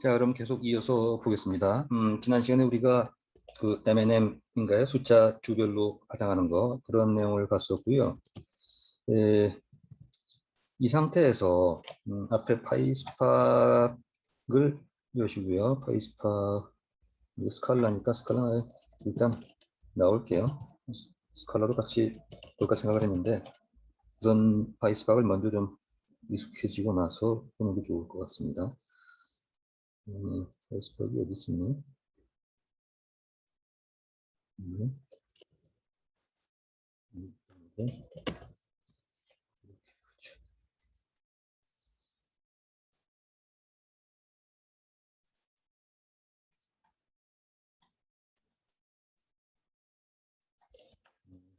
자, 그럼 계속 이어서 보겠습니다. 지난 시간에 우리가 그 M&M인가요? 숫자 주별로 하장하는 거 그런 내용을 봤었고요. 이 상태에서 앞에 파이스팍을 여시고요. 파이스팍 스칼라니까 스칼라 일단 나올게요. 스칼라도 같이 볼까 생각을 했는데 우선 파이스팍을 먼저 좀 익숙해지고 나서 보는 게 좋을 것 같습니다. 파이스팍이 어디 있었나?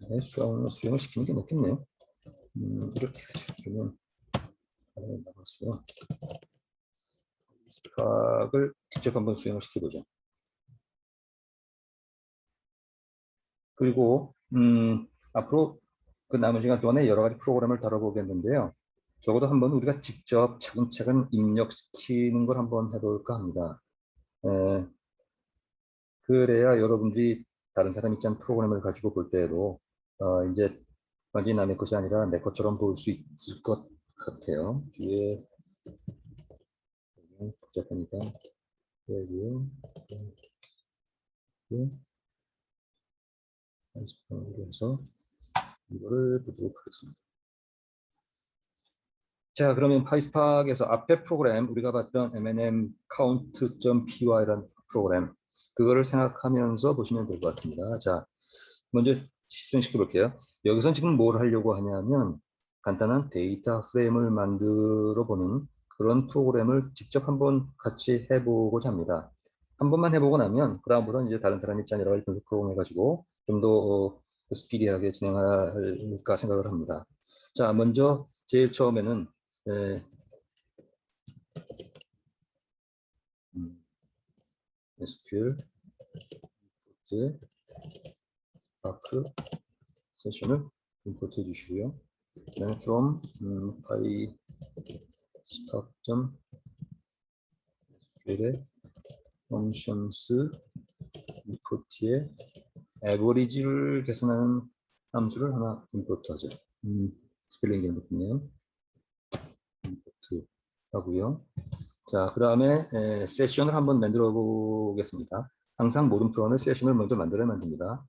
네, 수영을 시키는 게 낫겠네요. 이렇게 그러면 나갔어요. 스팍을 직접 한번 수행을 시켜보죠. 그리고 앞으로 그 남은 시간 동안에 여러 가지 프로그램을 다뤄보겠는데요. 적어도 한번 우리가 직접 차근차근 입력시키는 걸 한번 해볼까 합니다. 그래야 여러분들이 다른 사람 입장 프로그램을 가지고 볼 때에도 이제 완전히 남의 것이 아니라 내 것처럼 볼 수 있을 것 같아요. 뒤에 복잡하니까 여기요. 연습으로 해서 이거를 보도록 하겠습니다. 자, 그러면 파이스팍에서 앞에 프로그램 우리가 봤던 M&M count.py라는 프로그램 그거를 생각하면서 보시면 될 것 같습니다. 자, 먼저 실행시켜 볼게요. 여기선 지금 뭘 하려고 하냐면 간단한 데이터 프레임을 만들어 보는 그런 프로그램을 직접 한번 같이 해보고자 합니다. 한 번만 해보고 나면 그 다음부터는 이제 다른 사람 입장 여러 가지 분석 프로그램 해가지고 좀 더 스피디하게 진행할까 생각을 합니다. 자, 먼저 제일 처음에는 SQL 파크 세션을 임포트 해 주시고요. 그다음에 from PySpark.SQL의 functions import에 average를 계산하는 함수를 하나 임포트하죠. 스펠링이 잘못됐네요. 임포트 하고요. 자, 그 다음에 세션을 한번 만들어 보겠습니다. 항상 모든 프로그램은 세션을 먼저 만들어야 만듭니다.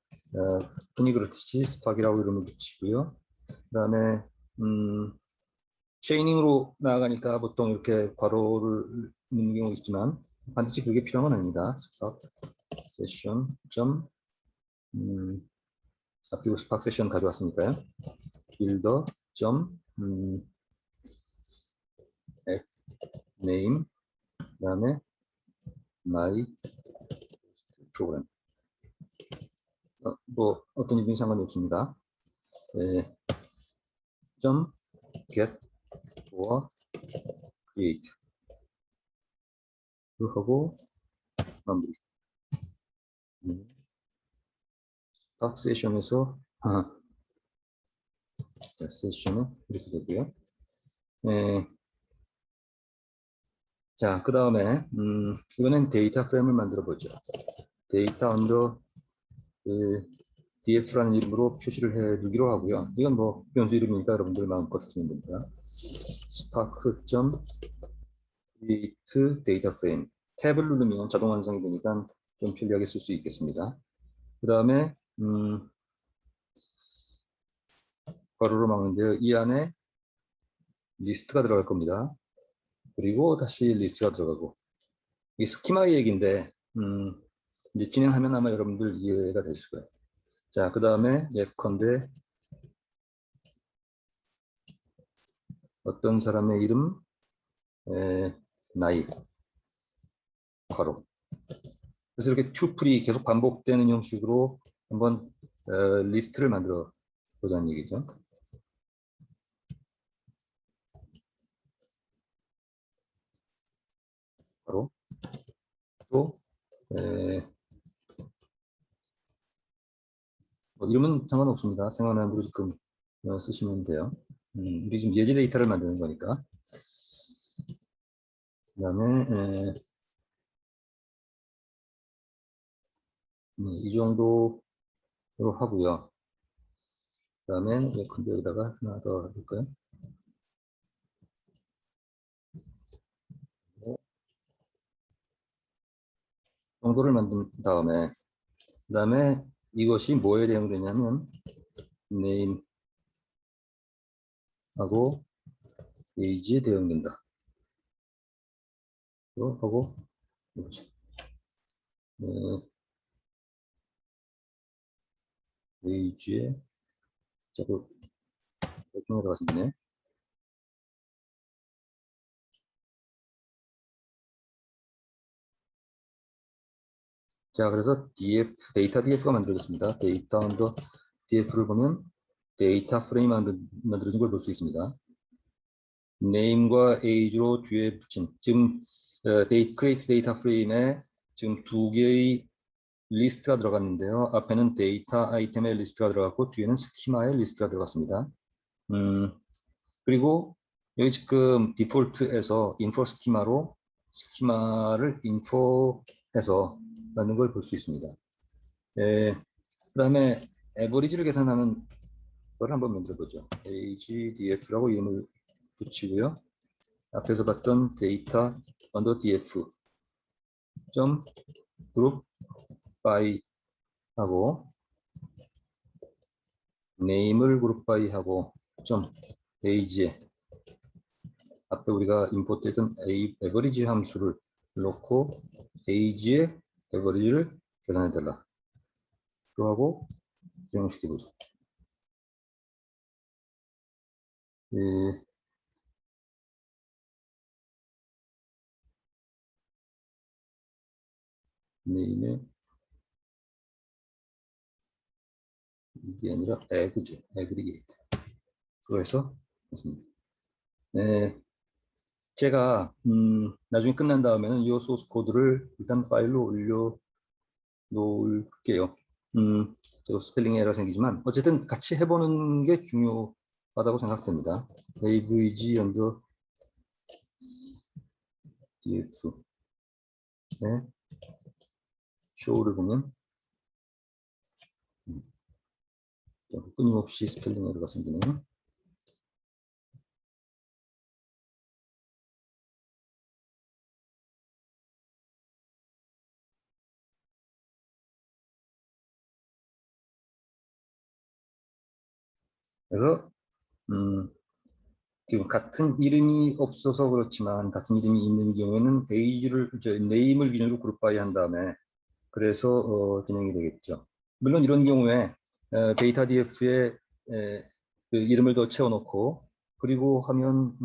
흔히 그렇듯이 스팍이라고 이름을 붙이고요. 그 다음에 체이닝으로 나아가니까 보통 이렇게 괄호를 넣는 경우가 있지만 반드시 그게 필요한 건 아닙니다. 스팍 세션 점 앞뒤로 스팍 세션 가져왔으니까요. 빌더 점 name 그 다음에 my 프로그램 뭐 어떤 이름이 상관이 없습니다. 점 get or create 하고 마무리. 스팍 세션에서 세션은 이렇게 되고요. 자, 그 다음에 이거는 데이터 프레임을 만들어 보죠. 데이터 언더 df라는 이름으로 표시를 해 두기로 하고요. 이건 뭐 변수 이름이니까 여러분들 마음껏 쓰면 됩니다. spark.create data frame 탭을 누르면 자동 완성이 되니까 좀 편리하게 쓸 수 있겠습니다. 그 다음에 괄호로 막는데요. 이 안에 리스트가 들어갈 겁니다. 그리고 다시 리스트가 들어가고 이 스키마 얘기인데 이제 진행하면 아마 여러분들 이해가 되실 거예요. 자, 그 다음에 예컨대 어떤 사람의 이름, 나이, 괄호. 그래서 이렇게 튜플이 계속 반복되는 형식으로 한번 리스트를 만들어 보자는 얘기죠. 괄호. 또 뭐 이름은 상관없습니다. 생각나는 대로 지금 쓰시면 돼요. 우리 지금 예제 데이터를 만드는 거니까. 그 다음에 이 정도로 하고요. 그다음에 근데 여기다가 하나 더 해볼까요? 정도를 만든 다음에 그다음에 이것이 뭐에 대응되냐면 name하고 age에 대응된다. 하고 뭐지? age에 자꾸 설정을 들어갔네. 자, 그래서 데이터 df가 만들어졌습니다. 데이터 언더 df를 보면 데이터 프레임 만들어진 걸 볼 수 있습니다. name과 age로 뒤에 붙인 지금 create 데이터 프레임에 지금 두 개의 리스트가 들어갔는데요. 앞에는 데이터 아이템의 리스트가 들어갔고 뒤에는 스키마의 리스트가 들어갔습니다. 그리고 여기 지금 디폴트에서 인포 스키마로 스키마를 인포해서 만든 걸 볼 수 있습니다. 그 다음에 에버리지를 계산하는 걸 한번 만들어 보죠. agdf라고 이름을 붙이고요. 앞에서 봤던 데이터 언더 df 점 그룹 by 하고 name을 그룹 by 하고 점 age에 앞에 우리가 임포트했던 average 함수를 넣고 age의 average를 계산해 달라. 그러고 적용시켜 보죠. name의 이게 아니라 aggregate. 그래서 맞습니다. 제가 나중에 끝난 다음에는 이 소스 코드를 일단 파일로 올려 놓을게요. 저 스펠링 에러 생기지만 어쨌든 같이 해보는 게 중요하다고 생각됩니다. avg 언더 df 네, show를 보면 끊임없이 스펠링 에러가 생기네요. 그래서 지금 같은 이름이 없어서 그렇지만 같은 이름이 있는 경우에는 name을 기준으로 그룹 바이 한 다음에 그래서 진행이 되겠죠. 물론 이런 경우에 데이터 df에 그 이름을 더 채워놓고 그리고 하면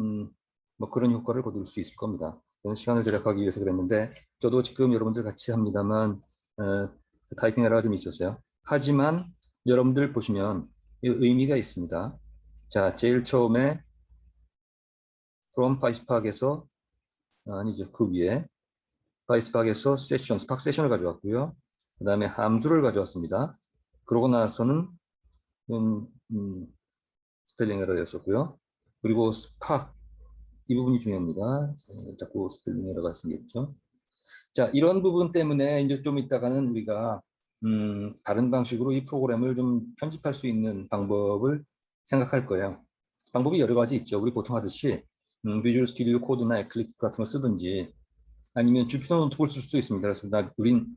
뭐 그런 효과를 거둘 수 있을 겁니다. 저는 시간을 절약하기 위해서 그랬는데 저도 지금 여러분들 같이 합니다만 타이핑 에러가 좀 있었어요. 하지만 여러분들 보시면 의미가 있습니다. 자, 제일 처음에 from 파이스팍에서 아니죠, 그 위에 파이스팍에서 스팍 세션을 가져왔고요. 그 다음에 함수를 가져왔습니다. 그러고 나서는 스펠링 에러였었고요. 그리고 스팍 이 부분이 중요합니다. 자꾸 스펠링 에러가 생겼죠. 자, 이런 부분 때문에 이제 좀 이따가는 우리가 다른 방식으로 이 프로그램을 좀 편집할 수 있는 방법을 생각할 거예요. 방법이 여러 가지 있죠. 우리 보통 하듯이 비주얼 스튜디오 코드나 에클립스 같은 걸 쓰든지 아니면 주피터 노트북을 쓸 수도 있습니다. 그래서 우린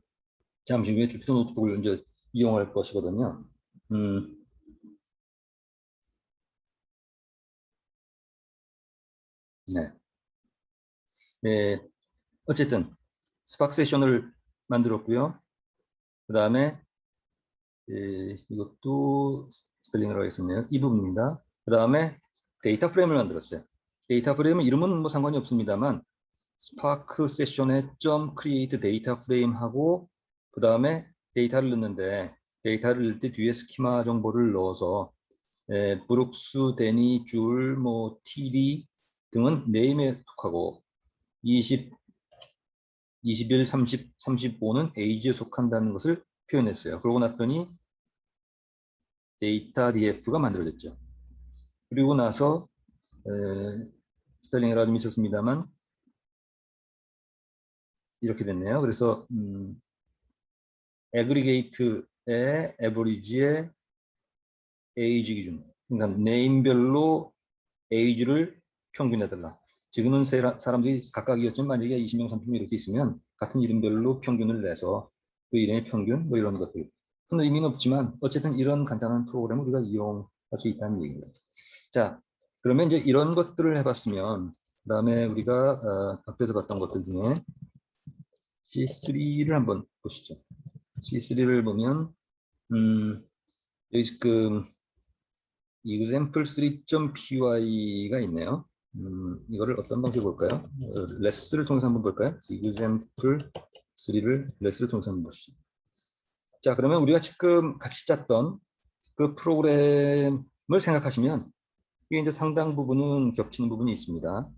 잠시 후에 주피터 노트북을 이제 이용할 것이거든요. 네. 어쨌든 스팍 세션을 만들었고요. 그 다음에 이것도 스펠링으로 하겠었네요. 이 부분입니다. 그 다음에 데이터 프레임을 만들었어요. 데이터 프레임은 이름은 뭐 상관이 없습니다만 스파크 세션에 점 크리에이트 데이터 프레임하고 그 다음에 데이터를 넣는데 데이터를 넣을 때 뒤에 스키마 정보를 넣어서 브룩스, 데니, 줄, 뭐 TD 등은 네임에 속하고 20, 21, 30, 35는 에이지에 속한다는 것을 표현했어요. 그러고 났더니 데이터 df가 만들어졌죠. 그리고 나서 스펠링 에러 좀 있었습니다만 이렇게 됐네요. 그래서 aggregate의 average의 age 기준. 그러니까 네임별로 age를 평균해달라. 지금은 사람들이 각각 이었지만 만약에 20명, 30명 이렇게 있으면 같은 이름별로 평균을 내서 그 이름의 평균 뭐 이런 것들. 큰 의미는 없지만 어쨌든 이런 간단한 프로그램을 우리가 이용할 수 있다는 얘기입니다. 자, 그러면 이제 이런 것들을 해봤으면 그다음에 우리가 앞에서 봤던 것들 중에 C3를 한번 보시죠. C3를 보면 여기 지금 example3.py가 있네요. 이거를 어떤 방식으로 볼까요? 레스를 통해서 한번 볼까요? example3를 레스를 통해서 한번 보시죠. 자, 그러면 우리가 지금 같이 짰던 그 프로그램을 생각하시면 이게 이제 상당 부분은 겹치는 부분이 있습니다.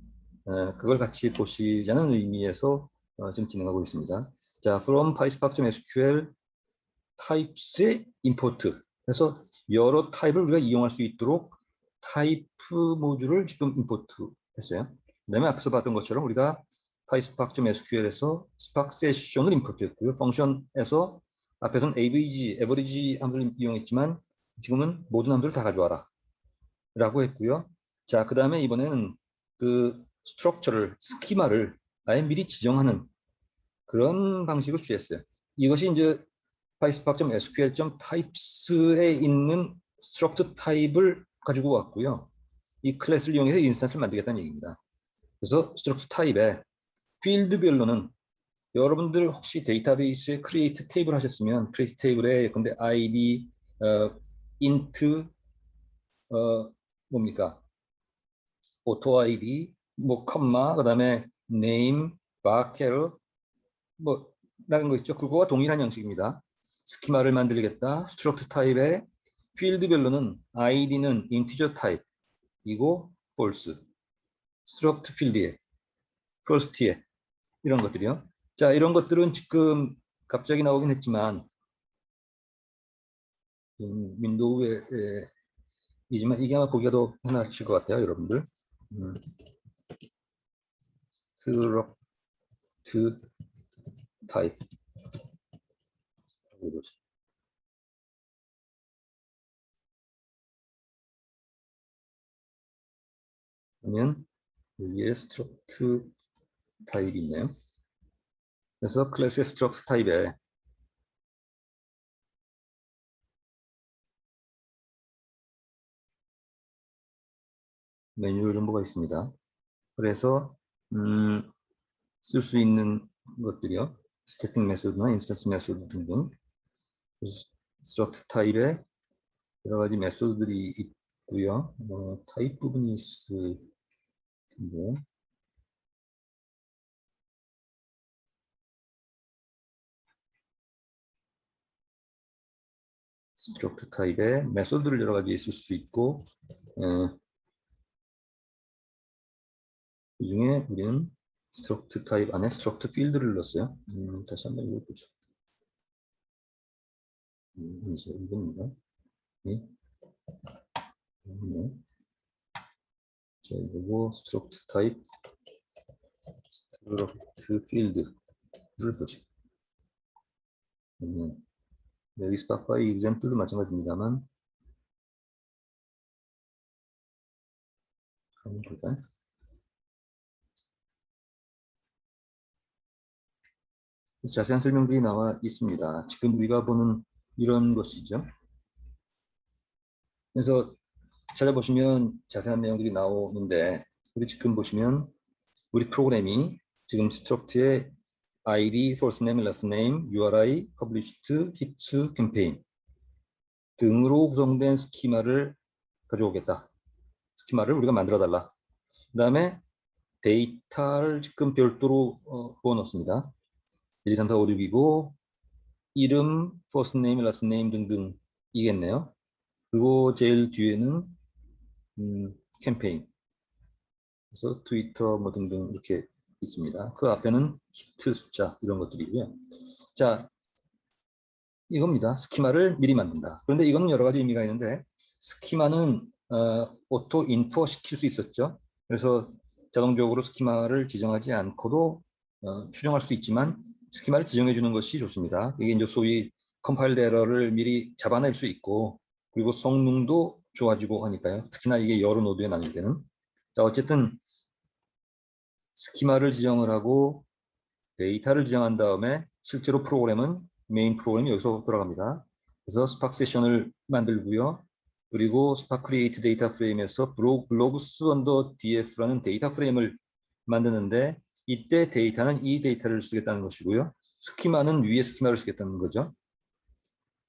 그걸 같이 보시자는 의미에서 지금 진행하고 있습니다. 자, from PySpark.sql types의 import. 그래서 여러 타입을 우리가 이용할 수 있도록 타입 모듈을 지금 임포트 했어요. 그 다음에 앞에서 봤던 것처럼 우리가 PySpark.sql에서 Spark 세션을 임포트 했고요. 펑션에서 앞에서는 average 함수를 이용했지만 지금은 모든 함수를 다 가져와라 라고 했고요. 자, 그 다음에 이번에는 그 스트럭처를, 스키마를 아예 미리 지정하는 그런 방식을 취했어요. 이것이 이제 PySpark.sql.types에 있는 struct 타입을 가지고 왔고요. 이 클래스를 이용해서 인스턴스를 만들겠다는 얘기입니다. 그래서 struct 타입에 필드별로는 여러분들 혹시 데이터베이스에 create 테이블 하셨으면 create 테이블에 근데 id, int, 뭡니까? auto id, 뭐 컴마, 그다음에 name, varchar, 뭐 나간 거 있죠. 그거와 동일한 형식입니다. 스키마를 만들겠다. 스트럭트 타입의 필드별로는 id는 인티저 타입이고 false, 스트럭트 필드에, first에 이런 것들이요. 자, 이런 것들은 지금 갑자기 나오긴 했지만 윈도우에 이지만 이게 아마 보기가 더 편하실 것 같아요, 여러분들. 스트럭트 타입. 그러면 여기에 스트럭트 타입이 있네요. 그래서 클래스의 스트럭트 타입에 매뉴얼 정보가 있습니다. 그래서 쓸 수 있는 것들이요. 스태틱 메소드나 인스턴스 메소드 등등. 스트럭트 타입에 여러 가지 메소드들이 있고요. 타입 부분이 있을 텐데. 스트럭트 타입에 메소드를 여러 가지 있을 수 있고 그 중에 우리는 스트럭트 타입 안에 스트럭트 필드를 넣었어요. 다시 한번 읽어보죠. 이제 이겁니다. 네. 자, 이거고 스트럭트 타입 스트럭트 필드를 보죠. 여기 스파크의 example도 마찬가지입니다만 한번 볼까요? 자세한 설명들이 나와 있습니다. 지금 우리가 보는 이런 것이죠. 그래서 찾아보시면 자세한 내용들이 나오는데 우리 지금 보시면 우리 프로그램이 지금 스트럭트의 id, first name, last name, URI, published, hit, campaign 등으로 구성된 스키마를 가져오겠다. 스키마를 우리가 만들어 달라. 그 다음에 데이터를 지금 별도로 부어놓습니다. 1, 2, 3, 4, 5, 6이고 이름, first name, last name 등등이겠네요. 그리고 제일 뒤에는 캠페인, 그래서 트위터 뭐 등등 이렇게 있습니다. 그 앞에는 히트 숫자 이런 것들이고요. 자, 이겁니다. 스키마를 미리 만든다. 그런데 이거는 여러 가지 의미가 있는데 스키마는 오토 인포 시킬 수 있었죠. 그래서 자동적으로 스키마를 지정하지 않고도 추정할 수 있지만 스키마를 지정해 주는 것이 좋습니다. 이게 이제 소위 컴파일드 에러를 미리 잡아낼 수 있고 그리고 성능도 좋아지고 하니까요. 특히나 이게 여러 노드에 나뉠 때는. 자, 어쨌든 스키마를 지정을 하고 데이터를 지정한 다음에 실제로 프로그램은 메인 프로그램이 여기서 돌아갑니다. 그래서 스파크 세션을 만들고요. 그리고 스파크 크리에이트 데이터 프레임에서 블로그스 언더 df라는 데이터 프레임을 만드는데 이때 데이터는 이 데이터를 쓰겠다는 것이고요. 스키마는 위에 스키마를 쓰겠다는 거죠.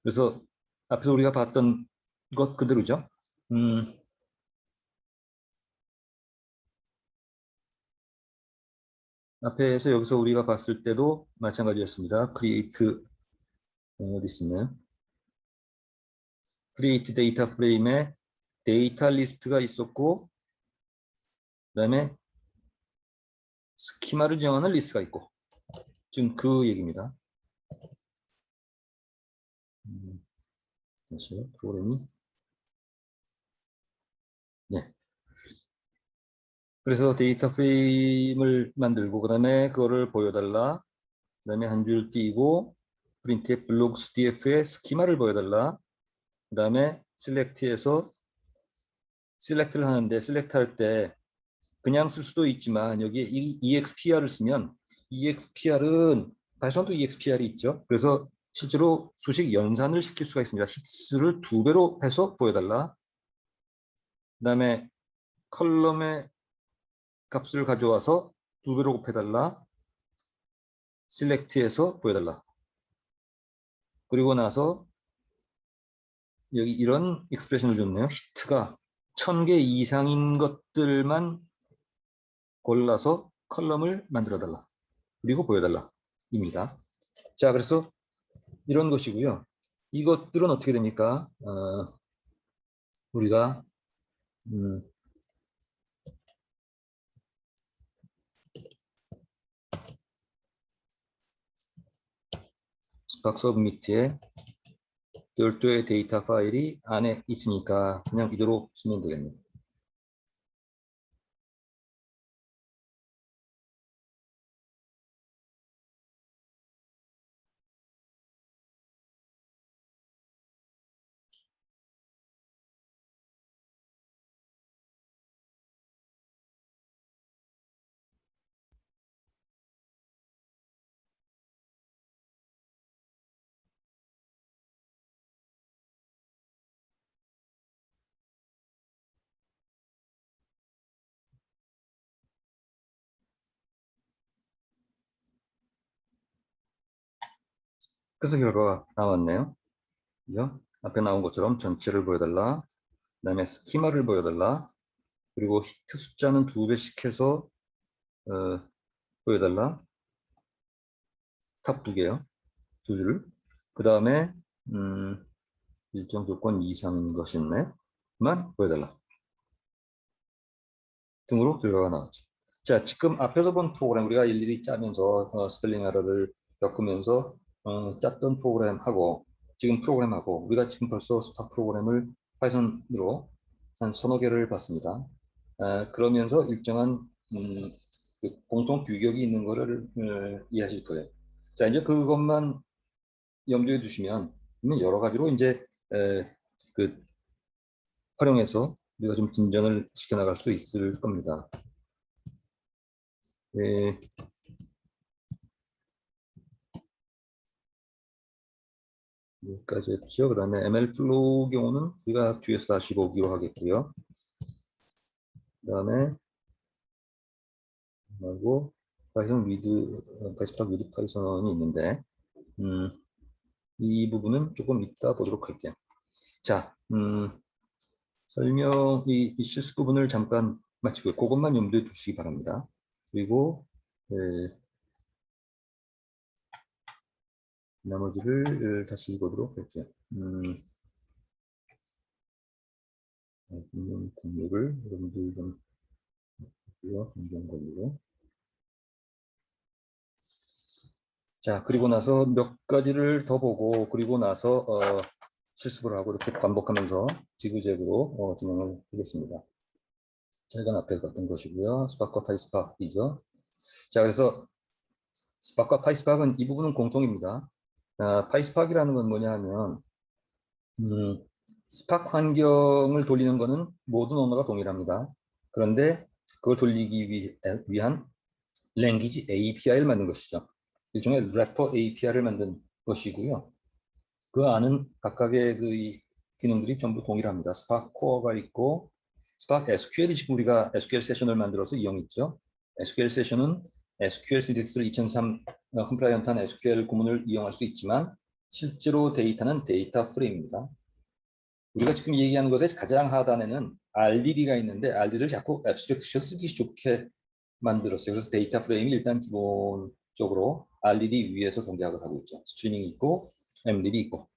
그래서 앞에서 우리가 봤던 것 그대로죠. 앞에서 여기서 우리가 봤을 때도 마찬가지였습니다. create 어디 있었나요? create 데이터 프레임에 데이터 리스트가 있었고 그다음에 스키마를 정하는 리스트가 있고 지금 그 얘기입니다. 다시요. 프로그램이 네. 그래서 데이터 프레임을 만들고 그다음에 그거를 보여달라. 그다음에 한 줄 띄고 printf 블록스 df의 스키마를 보여달라. 그다음에 select에서 select를 하는데 select 할 때 그냥 쓸 수도 있지만 여기에 EXPR을 쓰면 EXPR은 파이썬도 EXPR이 있죠. 그래서 실제로 수식 연산을 시킬 수가 있습니다. 히트스를 2배로 해서 보여달라. 그다음에 컬럼의 값을 가져와서 2배로 곱해달라. 셀렉트에서 보여달라. 그리고 나서 여기 이런 익스프레션을 줬네요. 히트가 1000개 이상인 것들만 골라서 컬럼을 만들어달라. 그리고 보여달라. 입니다. 자, 그래서 이런 것이고요. 이것들은 어떻게 됩니까? 우리가 스파크 서브미트에 별도의 데이터 파일이 안에 있으니까 그냥 이대로 쓰면 되겠네요. 그래서 결과가 나왔네요. 그죠? 앞에 나온 것처럼 전체를 보여달라. 그 다음에 스키마를 보여달라. 그리고 히트 숫자는 2배씩 해서 보여달라. 탑 2개요. 2줄. 그 다음에 일정 조건 이상인 것이네만 보여달라. 등으로 결과가 나왔죠. 자, 지금 앞에서 본 프로그램 우리가 일일이 짜면서 스펠링 에러를 겪으면서 짰던 프로그램하고 지금 프로그램하고 우리가 지금 벌써 스파 프로그램을 파이썬으로 한 서너 개를 봤습니다. 그러면서 일정한 그 공통 규격이 있는 것을 이해하실 거예요. 자, 이제 그것만 염두에 두시면 여러 가지로 이제 그 활용해서 우리가 좀 진전을 시켜나갈 수 있을 겁니다. 여기까지 했죠. 그 다음에 MLflow 경우는 우리가 뒤에서 다시 보기로 하겠고요. 그 다음에 말고 파이썬 위드, 스파크 위드 파이썬이 있는데 이 부분은 조금 이따 보도록 할게요. 자, 이 실습 부분을 잠깐 마치고 그것만 염두에 두시기 바랍니다. 그리고 나머지를 다시 보도록 할게요. 공유를 여러분들 좀 해주고요. 공정 권리로. 자, 그리고 나서 몇 가지를 더 보고 그리고 나서 실습을 하고 이렇게 반복하면서 지그재그로 진행을 하겠습니다. 자, 이건 앞에서 봤던 것이고요. 스파크와 파이스파크이죠. 자, 그래서 스파크와 파이스파크는 이 부분은 공통입니다. 파이스팍이라는 건 뭐냐 하면 스팍 환경을 돌리는 것은 모든 언어가 동일합니다. 그런데 그걸 돌리기 위한 랭귀지 API를 만든 것이죠. 일종의 래퍼 API를 만든 것이고요. 그 안은 각각의 그 기능들이 전부 동일합니다. 스파크 코어가 있고 스파크 SQL이 지금 우리가 SQL 세션을 만들어서 이용했죠. SQL 세션은 SQL 시디스를 2003 컴플라이언트한 SQL 구문을 이용할 수 있지만 실제로 데이터는 데이터 프레임입니다. 우리가 지금 얘기하는 것의 가장 하단에는 RDD가 있는데 RDD를 자꾸 앱스트랙트 쓰기 좋게 만들었어요. 그래서 데이터 프레임이 일단 기본적으로 RDD 위에서 동작을 하고 있죠. 스트리밍이 있고 MDD 있고.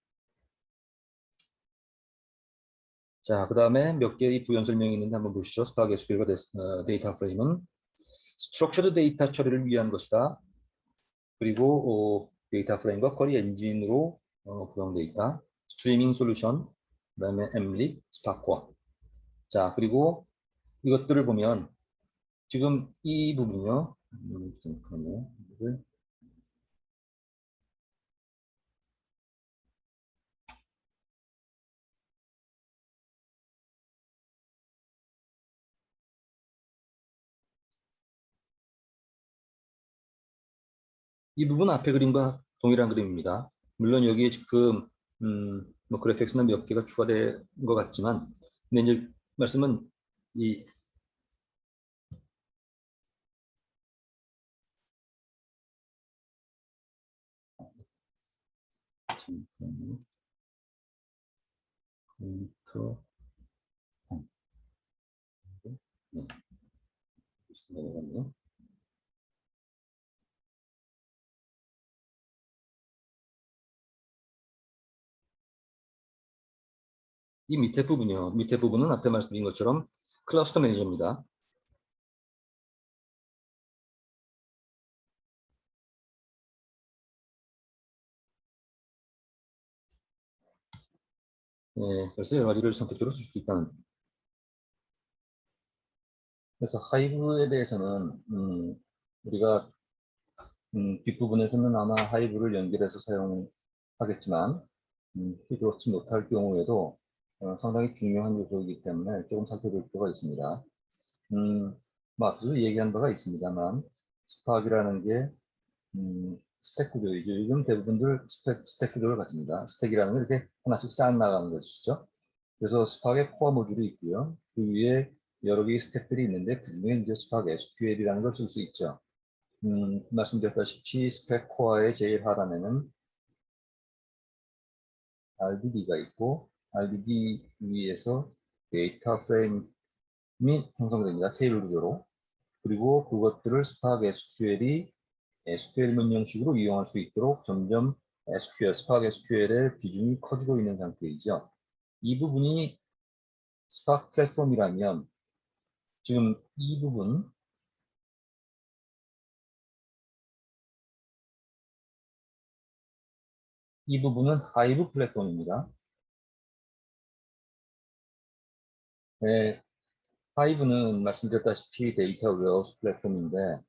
자, 그 다음에 몇 개의 부연 설명이 있는데 한번 보시죠. 스파크 SQL과 데이터 프레임은 스트럭처드 데이터 처리를 위한 것이다. 그리고 데이터 프레임과 쿼리 엔진으로 구성되어 있다. 스트리밍 솔루션, 그 다음에 엠립, 스파크와. 자, 그리고 이것들을 보면 지금 이 부분이요. 잠깐만요. 이 부분 앞에 그림과 동일한 그림입니다. 물론 여기에 지금 뭐 그래픽스나 몇 개가 추가된 것 같지만, 근데 이제 말씀은 이 컴퓨터 네, 이 밑에 부분이요. 밑에 부분은 앞에 말씀드린 것처럼 클러스터 매니저입니다. 네, 그래서 여러 가지를 선택적으로 쓸 수 있다는. 그래서 하이브에 대해서는 우리가 뒷부분에서는 아마 하이브를 연결해서 사용하겠지만 그렇지 못할 경우에도 상당히 중요한 요소이기 때문에 조금 살펴볼 필요가 있습니다. 뭐 앞서도 얘기한 바가 있습니다만 스팍이라는 게 스택 구조이죠. 요즘 대부분들 스택 구조를 가집니다. 스택이라는 게 이렇게 하나씩 쌓아 나가는 것이죠. 그래서 스팍의 코어 모듈이 있고요. 그 위에 여러 개의 스택들이 있는데 그 중에 이제 스팍 SQL이라는 걸 쓸 수 있죠. 말씀드렸다시피 스펙 코어의 제일 하단에는 RDD가 있고 RDD 위에서 데이터 프레임이 형성됩니다. 테이블 구조로. 그리고 그것들을 스파크 SQL이 SQL 문형식으로 이용할 수 있도록 점점 스파크 SQL의 비중이 커지고 있는 상태이죠. 이 부분이 스파크 플랫폼이라면 지금 이 부분은 하이브 플랫폼입니다. 네, 하이브는 말씀드렸다시피 데이터 웨어하우스 플랫폼인데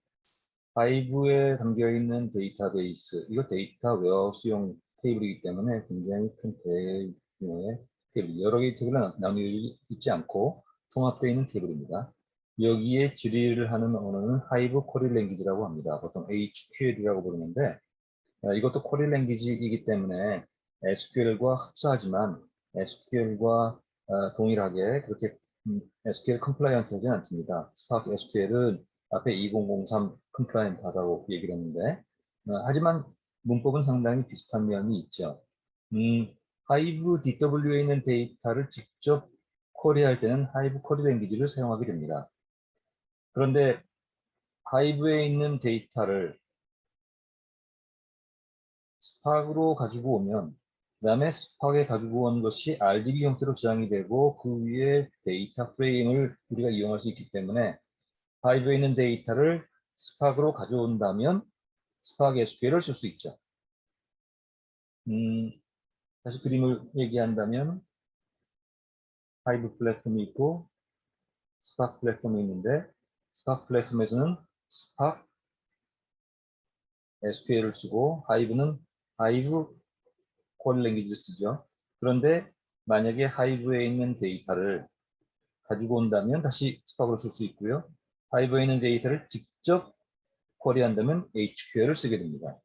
하이브에 담겨있는 데이터베이스, 이거 데이터 웨어하우스용 테이블이기 때문에 굉장히 큰 대규모의 테이블, 여러 개의 테이블은 나뉘어 있지 않고 통합되어 있는 테이블입니다. 여기에 질의를 하는 언어는 하이브 쿼리 랭귀지라고 합니다. 보통 HQL이라고 부르는데 이것도 쿼리 랭귀지이기 때문에 SQL과 흡사하지만 SQL과 동일하게 그렇게 SQL 컴플라이언트하지 않습니다. 스파크 SQL은 앞에 2003 컴플라이언트하다고 얘기를 했는데 하지만 문법은 상당히 비슷한 면이 있죠. 하이브 DW에 있는 데이터를 직접 쿼리할 때는 하이브 쿼리 랭귀지를 사용하게 됩니다. 그런데 하이브에 있는 데이터를 스팍으로 가지고 오면 그 다음에 스팍에 가지고 온 것이 RDB 형태로 저장이 되고 그 위에 데이터 프레임을 우리가 이용할 수 있기 때문에 하이브에 있는 데이터를 스팍으로 가져온다면 스팍 SQL을 쓸 수 있죠. 다시 그림을 얘기한다면 하이브 플랫폼이 있고 스팍 플랫폼이 있는데 스팍 플랫폼에서는 스팍 SQL을 쓰고 하이브는 하이브 콜 랭귀지 쓰죠. 그런데 만약에 하이브에 있는 데이터를 가지고 온다면 다시 스파크로 쓸 수 있고요. 하이브에 있는 데이터를 직접 쿼리한다면 HQL을 쓰게 됩니다.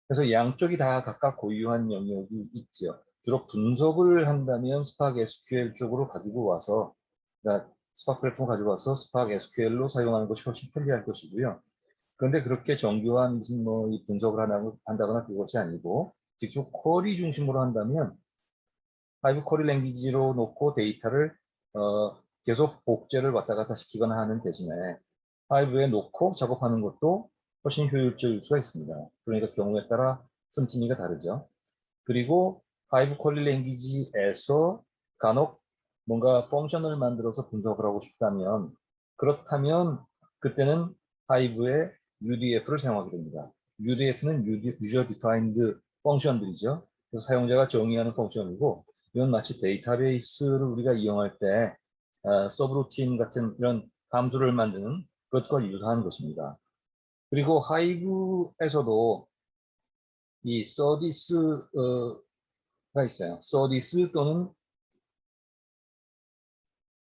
그래서 양쪽이 다 각각 고유한 영역이 있죠. 주로 분석을 한다면 스파크 SQL 쪽으로 가지고 와서, 그러니까 스파크 플랫폼 가지고 와서 스파크 SQL로 사용하는 것이 훨씬 편리할 것이고요. 그런데 그렇게 정교한 무슨 뭐 분석을 한다거나 그것이 아니고 직접 쿼리 중심으로 한다면 하이브 쿼리 랭귀지로 놓고 데이터를 계속 복제를 왔다 갔다 시키거나 하는 대신에 하이브에 놓고 작업하는 것도 훨씬 효율적일 수가 있습니다. 그러니까 경우에 따라 씀씀이가 다르죠. 그리고 하이브 쿼리 랭귀지에서 간혹 뭔가 펑션을 만들어서 분석을 하고 싶다면 그렇다면 그때는 하이브의 UDF를 사용하게 됩니다. UDF는 User Defined 펑션들이죠. 그래서 사용자가 정의하는 펑션이고 이건 마치 데이터베이스를 우리가 이용할 때 서브루틴 같은 이런 함수를 만드는 그것과 유사한 것입니다. 그리고 하이브에서도 이 서디스가 있어요. 서디스 또는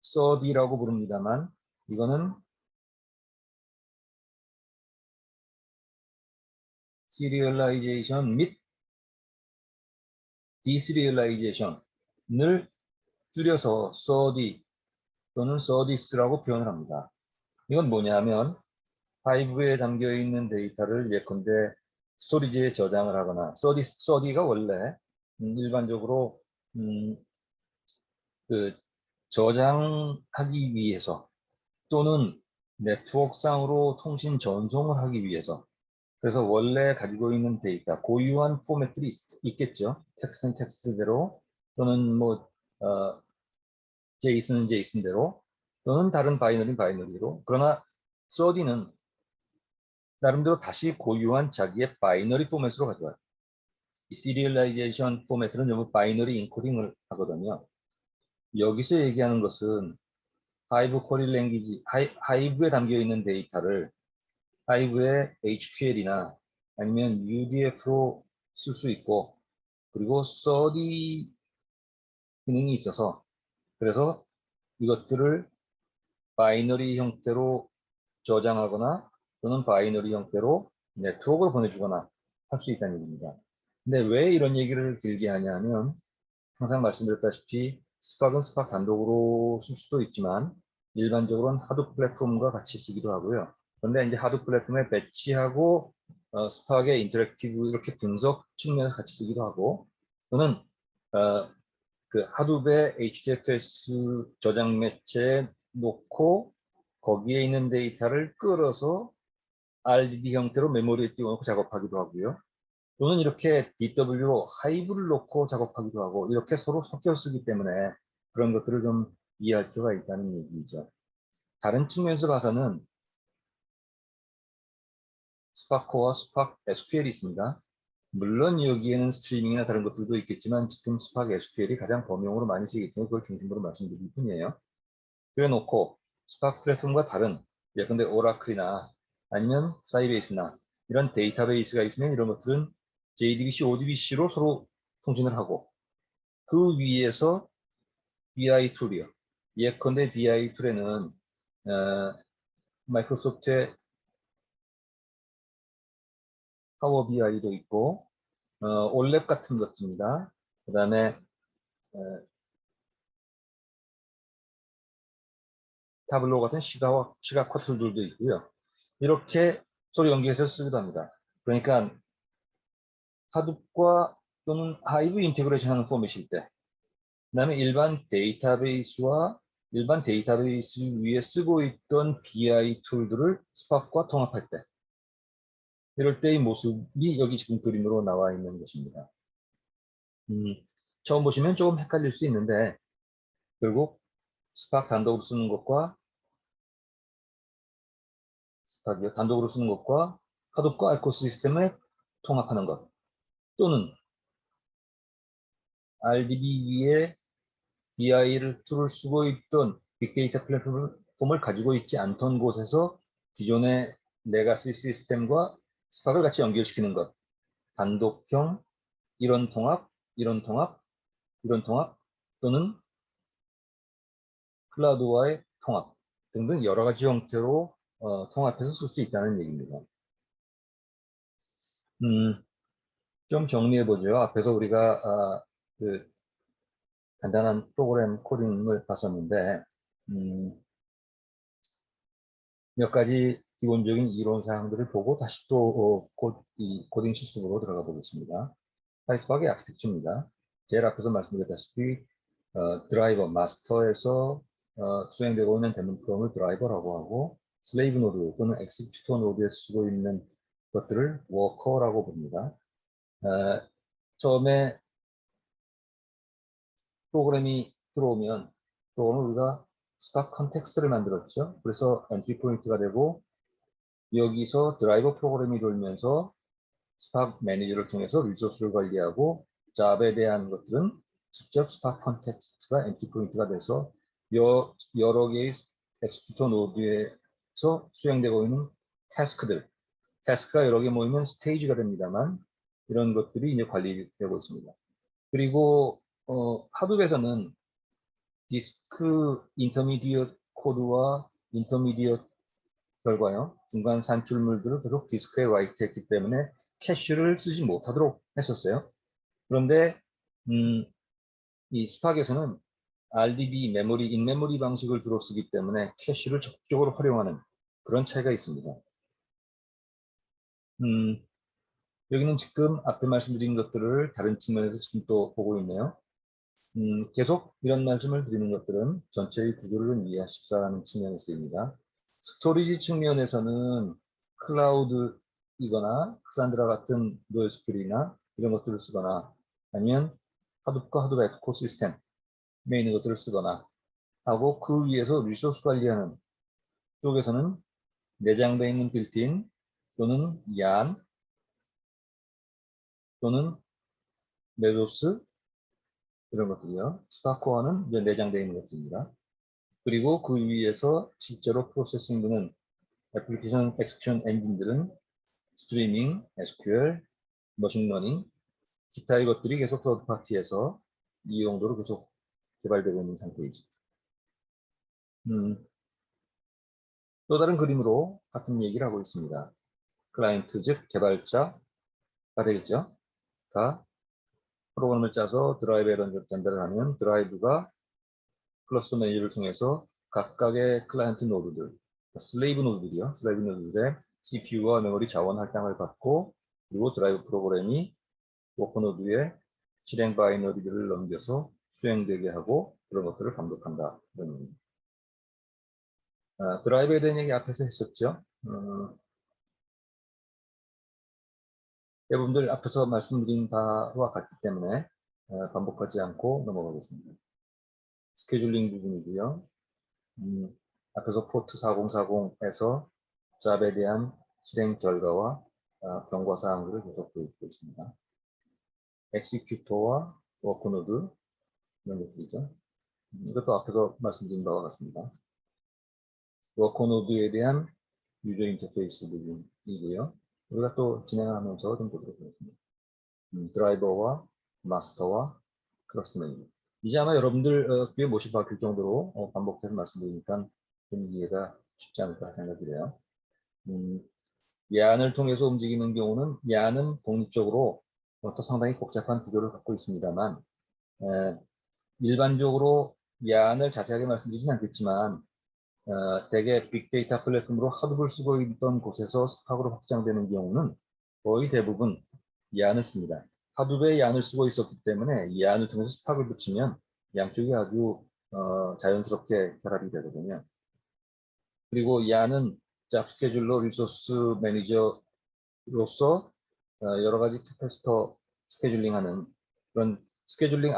서디라고 부릅니다만 이거는 시리얼라이제이션 및 디시리얼라이제이션을 줄여서 서디 또는 서디스라고 표현을 합니다. 이건 뭐냐면 하이브에 담겨 있는 데이터를 예컨대 스토리지에 저장을 하거나 서디가 원래 일반적으로 그 저장하기 위해서 또는 네트워크상으로 통신 전송을 하기 위해서 그래서 원래 가지고 있는 데이터 고유한 포맷들이 있겠죠. 텍스트는 텍스트대로 또는 뭐 제이슨은 제이슨대로 또는 다른 바이너리는 바이너리로 그러나 서디는 나름대로 다시 고유한 자기의 바이너리 포맷으로 가져와요. 이 시리얼라이제이션 포맷은 전부 바이너리 인코딩을 하거든요. 여기서 얘기하는 것은 하이브 쿼리 랭귀지, 하이브에 담겨 있는 데이터를 하이브의 HQL이나 아니면 UDF로 쓸 수 있고 그리고 서디 기능이 있어서 그래서 이것들을 바이너리 형태로 저장하거나 또는 바이너리 형태로 네트워크로 보내주거나 할 수 있다는 얘기입니다. 근데 왜 이런 얘기를 길게 하냐면 항상 말씀드렸다시피 스팍은 스팍 단독으로 쓸 수도 있지만 일반적으로는 하드 플랫폼과 같이 쓰기도 하고요. 그런데 이제 하드 플랫폼에 배치하고 스팍의 인터랙티브 이렇게 분석 측면에서 같이 쓰기도 하고 또는 그 하둡의 HDFS 저장 매체에 놓고 거기에 있는 데이터를 끌어서 RDD 형태로 메모리에 띄워놓고 작업하기도 하고요. 또는 이렇게 DW로 하이브를 놓고 작업하기도 하고 이렇게 서로 섞여 쓰기 때문에 그런 것들을 좀 이해할 필요가 있다는 얘기죠. 다른 측면에서 봐서는 스파크와 스파크 SQL이 있습니다. 물론 여기에는 스트리밍이나 다른 것들도 있겠지만 지금 스파크 SQL이 가장 범용으로 많이 쓰이기 때문에 그걸 중심으로 말씀드릴 뿐이에요. 그래 놓고 스파크 플랫폼과 다른 예컨대 오라클이나 아니면 사이베이스나 이런 데이터베이스가 있으면 이런 것들은 JDBC, ODBC로 서로 통신을 하고 그 위에서 BI 툴이요. 예컨대 BI 툴에는 마이크로소프트의 파워 BI도 있고 올랩 같은 것입니다. 그 다음에 타블로 같은 시각화 툴들도 있고요. 이렇게 서로 연계해서 쓰기도 합니다. 그러니까 하둡과 또는 하이브 인테그레이션 하는 포맷일 때, 그 다음에 일반 데이터베이스 위에 쓰고 있던 BI 툴들을 스파크와 통합할 때, 이럴 때의 모습이 여기 지금 그림으로 나와 있는 것입니다. 처음 보시면 조금 헷갈릴 수 있는데, 결국 스파크 단독으로 쓰는 것과 단독으로 쓰는 것과 하둡과 알코 시스템을 통합하는 것, 또는 RDB 위에 BI를 툴을 쓰고 있던 빅데이터 플랫폼을 가지고 있지 않던 곳에서 기존의 레가시 시스템과 스파크를 같이 연결시키는 것, 단독형 이론 통합, 이론 통합, 이론 통합 또는 클라우드와의 통합 등등 여러 가지 형태로 통합해서 쓸 수 있다는 얘기입니다. 좀 정리해 보죠. 앞에서 우리가 그 간단한 프로그램 코딩을 봤었는데 몇 가지 기본적인 이론 사항들을 보고 다시 또 이 코딩 실습으로 들어가 보겠습니다. 파이스박의 아키텍처입니다. 제일 앞에서 말씀드렸다시피 드라이버 마스터에서 수행되고 있는 데몬 프롬을 드라이버라고 하고 슬레이브 노드 또는 엑시큐터 노드에 쓰고 있는 것들을 워커라고 부릅니다. 처음에 프로그램이 들어오면 프로그램을 우리가 스팍 컨텍스트를 만들었죠. 그래서 엔트리 포인트가 되고 여기서 드라이버 프로그램이 돌면서 스팍 매니저를 통해서 리소스를 관리하고 잡에 대한 것들은 직접 스팍 컨텍스트가 엔트리 포인트가 돼서 여러 개의 엑스큐터 노드에서 수행되고 있는 태스크가 여러 개 모이면 스테이지가 됩니다만 이런 것들이 이제 관리되고 있습니다. 그리고 하둡에서는 디스크 인터미디엇 코드와 인터미디엇 결과요. 중간 산출물들을 계속 디스크에 라이트했기 때문에 캐시를 쓰지 못하도록 했었어요. 그런데 이 스팍에서는 RDB 메모리, 인메모리 방식을 주로 쓰기 때문에 캐시를 적극적으로 활용하는 그런 차이가 있습니다. 여기는 지금 앞에 말씀드린 것들을 다른 측면에서 지금 또 보고 있네요. 계속 이런 말씀을 드리는 것들은 전체의 구조를 이해하십사라는 측면에서입니다. 스토리지 측면에서는 클라우드이거나 카산드라 같은 노에스큐엘이나 이런 것들을 쓰거나 아니면 하둡과 하둡 에코시스템에 있는 것들을 쓰거나 하고 그 위에서 리소스 관리하는 쪽에서는 내장되어 있는 빌트인 또는 얀 또는 메소스 이런 것들이요. 스파코어는 내장되어 있는 것들입니다. 그리고 그 위에서 실제로 프로세싱되는 애플리케이션 엑스큐션 엔진들은 스트리밍, SQL, 머신러닝, 기타의 것들이 계속 서드 파티에서 이 용도로 계속 개발되고 있는 상태이죠. 또 다른 그림으로 같은 얘기를 하고 있습니다. 클라이언트 즉 개발자가 되겠죠. 가 프로그램을 짜서 드라이브에 전달을 하면 드라이브가 클러스터 매니저를 통해서 각각의 클라이언트 노드들, 슬레이브 노드들이요. 슬레이브 노드들의 CPU와 메모리 자원 할당을 받고 그리고 드라이브 프로그램이 워커 노드에 실행 바이너리들을 넘겨서 수행되게 하고 그런 것들을 반복한다. 드라이브에 대한 얘기 앞에서 했었죠. 여러분들 앞에서 말씀드린 바와 같기 때문에 반복하지 않고 넘어가겠습니다. 스케줄링 부분이고요. 앞에서 포트 4040에서 잡에 대한 실행 결과와 경과 사항들을 계속 보여주고 있습니다. 엑시큐터와 워크노드 이런 것들이죠. 이것도 앞에서 말씀드린 바와 같습니다. 워크노드에 대한 유저 인터페이스 부분이고요. 우리가 또 진행하면서 좀 보도록 하겠습니다. 드라이버와 마스터와 클러스터 매니저. 이제 아마 여러분들 귀에 못이 박힐 정도로 반복해서 말씀드리니까 좀 이해가 쉽지 않을까 생각이 돼요. 야안을 통해서 움직이는 경우는 야안은 독립적으로 또 상당히 복잡한 구조를 갖고 있습니다만 일반적으로 야안을 자세하게 말씀드리진 않겠지만 대개 빅데이터 플랫폼으로 하둡을 쓰고 있던 곳에서 스팍으로 확장되는 경우는 거의 대부분 야안을 씁니다. 하둡에 야안을 쓰고 있었기 때문에 야안을 통해서 스팍을 붙이면 양쪽이 아주 자연스럽게 결합이 되거든요. 그리고 야안은 잡 스케줄러 리소스 매니저로서 여러 가지 캐패시터 스케줄링하는 그런 스케줄링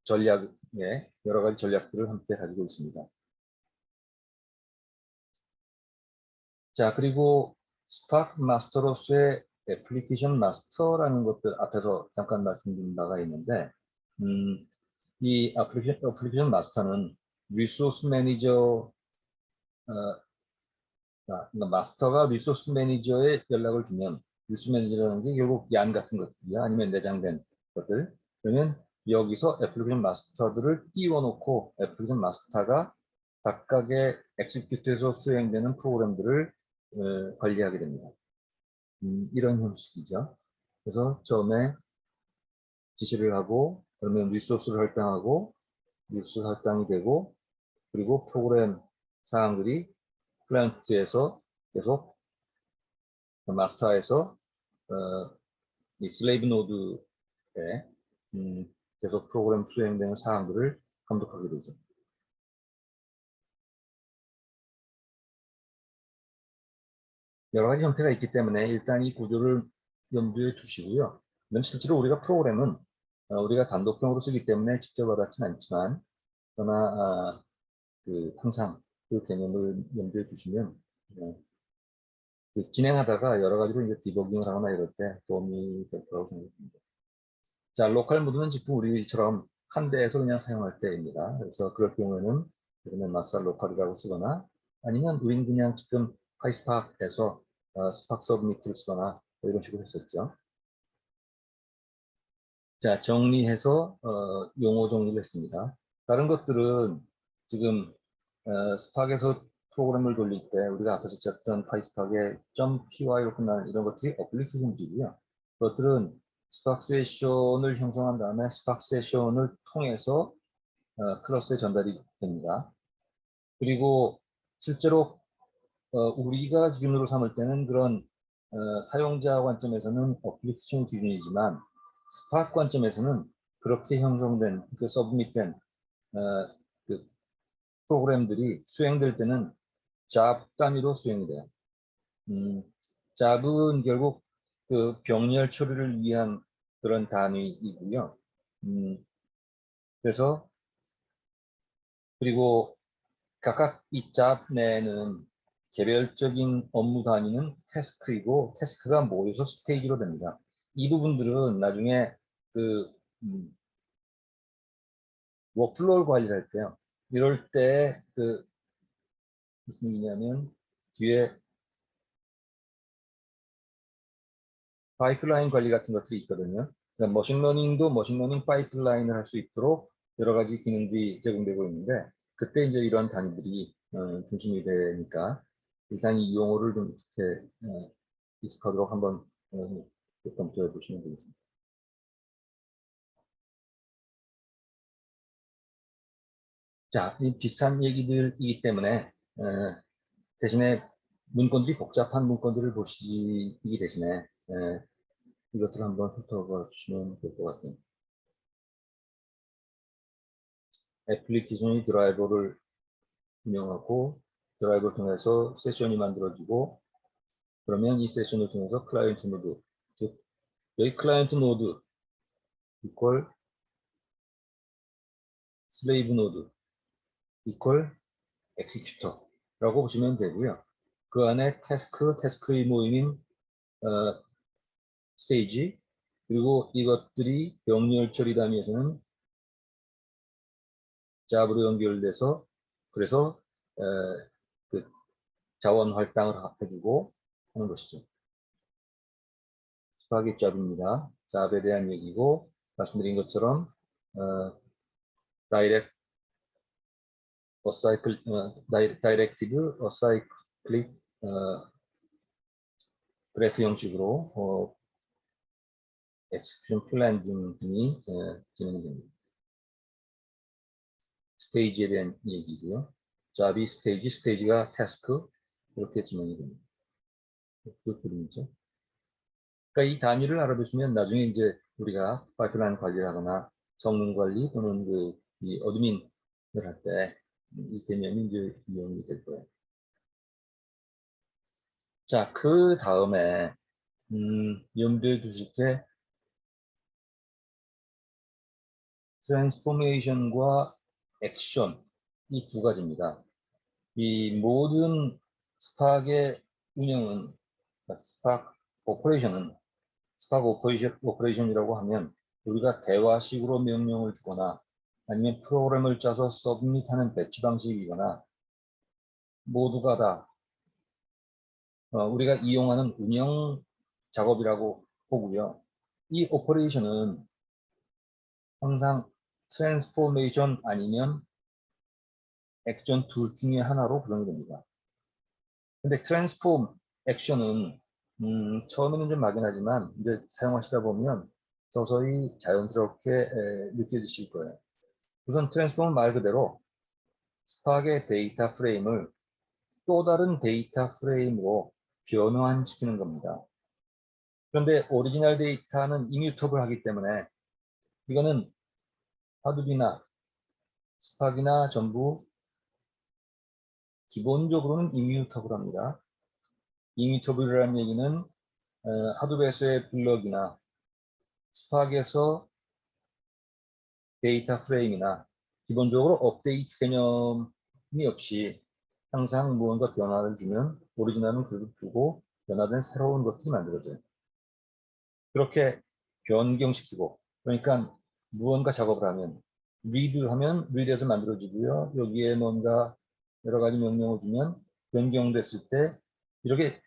전략의 여러 가지 전략들을 함께 가지고 있습니다. 자, 그리고 스팍 마스터로서의 애플리케이션 마스터라는 것들 앞에서 잠깐 말씀드린 바가 있는데 이 애플리케이션 마스터는 리소스 매니저 마스터가 리소스 매니저에 연락을 주면 리소스 매니저라는 게 결국 얀 같은 것들이야 아니면 내장된 것들. 그러면 여기서 애플리케이션 마스터들을 띄워놓고 애플리케이션 마스터가 각각의 엑시큐트에서 수행되는 프로그램들을 관리하게 됩니다. 이런 형식이죠. 그래서 처음에 지시를 하고 그러면 리소스를 할당하고 리소스 할당이 되고 그리고 프로그램 사항들이 클라이언트에서 계속 마스터에서 이 슬레이브 노드에 계속 프로그램 수행되는 사항들을 감독하게 되죠. 여러 가지 형태가 있기 때문에 일단 이 구조를 염두에 두시고요. 실제로 우리가 프로그램은 우리가 단독형으로 쓰기 때문에 직접 와닿지는 않지만 그러나 항상 그 개념을 염두에 두시면 진행하다가 여러 가지로 이제 디버깅을 하거나 이럴 때 도움이 될 거라고 생각합니다. 자, 로컬 모드는 지금 우리처럼 한 대에서 그냥 사용할 때입니다. 그래서 그럴 경우에는 그러면 마스터 로컬이라고 쓰거나 아니면 우리는 그냥 지금 파이스팍에서 스팍 서브미트를 쓰거나 뭐 이런 식으로 했었죠. 자, 정리해서 용어 정리를 했습니다. 다른 것들은 지금 스팍에서 프로그램을 돌릴 때 우리가 앞에서 쳤던 파이스팍의 .py로 끝나는 이런 것들이 어플리케이션들이고요. 그것들은 스팍 세션을 형성한 다음에 스팍 세션을 통해서 클래스에 전달이 됩니다. 그리고 실제로 우리가 기준으로 삼을 때는 그런 사용자 관점에서는 어플리케이션 기준이지만 스팍 관점에서는 그렇게 형성된 그 서브밋된 그 프로그램들이 수행될 때는 잡 단위로 수행이 돼요. 잡은 결국 그 병렬 처리를 위한 그런 단위이고요. 그래서 그리고 각각 이 잡 내에는 개별적인 업무 단위는 태스크이고 태스크가 모여서 스테이지로 됩니다. 이 부분들은 나중에 그 워크플로우 관리를 할 때요. 이럴 때 무슨 얘기냐면 뒤에 파이프라인 관리 같은 것들이 있거든요. 그러니까 머신러닝도 머신러닝 파이프라인을 할 수 있도록 여러 가지 기능들이 제공되고 있는데 그때 이제 이런 단위들이 중심이 되니까 일단 이 용어를 좀 이렇게 익숙하도록 한번 검토해 보시면 되겠습니다. 자, 이 비슷한 얘기들이기 때문에 대신에 문건들이 복잡한 문건들을 보시기 대신에 이것들을 한번 훑어봐 주시면 될 것 같아요. 애플리케이션이 드라이버를 운영하고 드라이버를 통해서 세션이 만들어지고 그러면 이 세션을 통해서 클라이언트 노드, 즉 여기 클라이언트 노드 이퀄 슬레이브 노드 이퀄 엑시큐터라고 보시면 되고요. 그 안에 태스크의 모임인 스테이지 그리고 이것들이 병렬 처리 단위에서는 잡으로 연결돼서 그래서 그 자원 할당을 해주고 하는 것이죠. 스파겟 잡입니다. 잡에 대한 얘기고 말씀드린 것처럼 다이렉티드 어사이클릭 그래프 형식으로 엑스큐션 플랜 등이 진행이 됩니다. 스테이지에 대한 얘기고요. 잡이 스테이지가 태스크 이렇게 진행이 됩니다. 그 그림이죠. 그러니까 이 단위를 알아두시면 나중에 이제 우리가 파이프라인 관리를 하거나 성능 관리 또는 이 어드민을 할 때 이 개념이 이제 이용이 될 거예요. 자, 그 다음에 염두에 두실 게 트랜스포메이션과 액션 이 두 가지입니다. 이 모든 스팍의 운영은 스팍 오퍼레이션은 스팍 오퍼레이션이라고 하면 우리가 대화식으로 명령을 주거나 아니면 프로그램을 짜서 서브밋하는 배치 방식이거나 모두가 다 우리가 이용하는 운영 작업이라고 보고요. 이 오퍼레이션은 항상 트랜스포메이션 아니면 액션 둘 중에 하나로 구성이 됩니다. 근데 트랜스폼 액션은 처음에는 좀 막연하지만 이제 사용하시다 보면 서서히 자연스럽게 느껴지실 거예요. 우선 트랜스폼은 말 그대로 스팍의 데이터 프레임을 또 다른 데이터 프레임으로 변환시키는 겁니다. 그런데 오리지널 데이터는 이뮤터블 하기 때문에 이거는 하둡이나 스팍이나 전부 기본적으로는 이뮤터블 합니다. 이뮤터블이라는 얘기는 하드베이스의 블럭이나 스팍에서 데이터 프레임이나 기본적으로 업데이트 개념이 없이 항상 무언가 변화를 주면 오리지널은 그대로 두고 변화된 새로운 것들이 만들어져요. 그렇게 변경시키고, 그러니까 무언가 작업을 하면 리드하면 리드에서 만들어지고요. 여기에 뭔가 여러 가지 명령을 주면 변경됐을 때 이렇게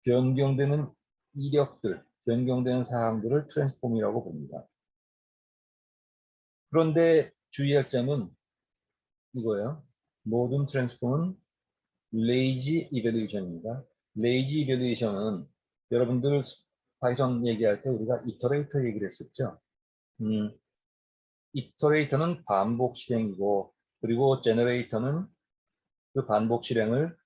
변경되는 이력들, 변경되는 사항들을 트랜스폼이라고 봅니다. 그런데 주의할 점은 이거예요. 모든 트랜스폼은 레이지 이밸루에이션입니다. 레이지 이밸루에이션은 여러분들 파이썬 얘기할 때 우리가 이터레이터 얘기를 했었죠. 이터레이터는 반복 실행이고, 그리고 제너레이터는 그 반복 실행을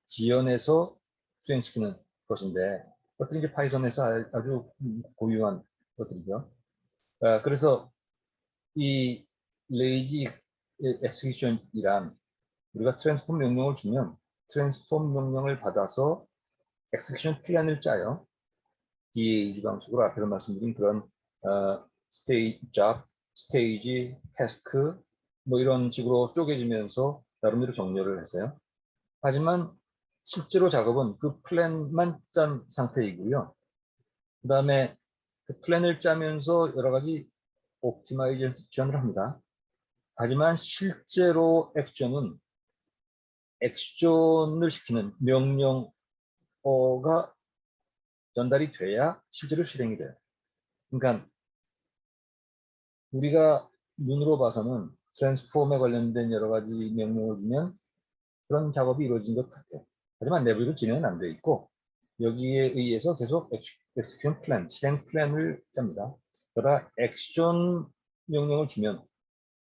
지연해서 수행시키는 것인데, 그것들이 이제 파이썬에서 아주 고유한 것들이죠. 그래서 이 레이지 엑스큐션이란 우리가 트랜스폼 명령을 주면 트랜스폼 명령을 받아서 엑스큐션 플랜을 짜요. DAG 방식으로 앞에서 말씀드린 그런 스테이지, 잡, 스테이지, 태스크 뭐 이런 식으로 쪼개지면서 나름대로 정렬을 했어요. 하지만 실제로 작업은 그 플랜만 짠 상태이고요. 그 다음에 그 플랜을 짜면서 여러 가지 옵티마이제이션을 합니다. 하지만 실제로 액션을 시키는 명령어가 전달이 돼야 실제로 실행이 돼요. 그러니까 우리가 눈으로 봐서는 트랜스폼에 관련된 여러 가지 명령을 주면 그런 작업이 이루어진 것 같아요. 하지만 내부로 진행은 안 돼 있고 여기에 의해서 계속 엑스큐션 플랜, 실행 플랜을 짭니다. 그러다 액션 명령을 주면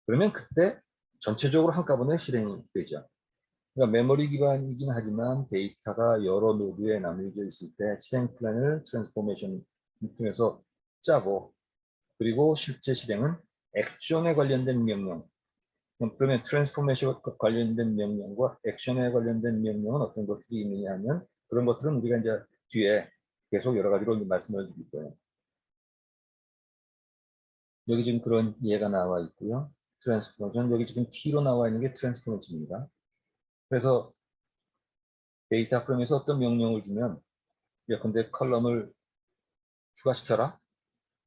그러면 그때 전체적으로 한꺼번에 실행이 되죠. 그러니까 메모리 기반이긴 하지만 데이터가 여러 노드에 나누어져 있을 때 실행 플랜을 트랜스포메이션 통해서 짜고 그리고 실제 실행은 액션에 관련된 명령. 그러면 트랜스포메이션 관련된 명령과 액션에 관련된 명령은 어떤 것들이 있느냐 하면 그런 것들은 우리가 이제 뒤에 계속 여러 가지로 말씀을 드릴 거예요. 여기 지금 그런 예가 나와 있고요. 트랜스포메이션, 여기 지금 T로 나와 있는 게 트랜스포메이션입니다. 그래서 데이터 프레임에서 어떤 명령을 주면 예컨대 컬럼을 추가시켜라.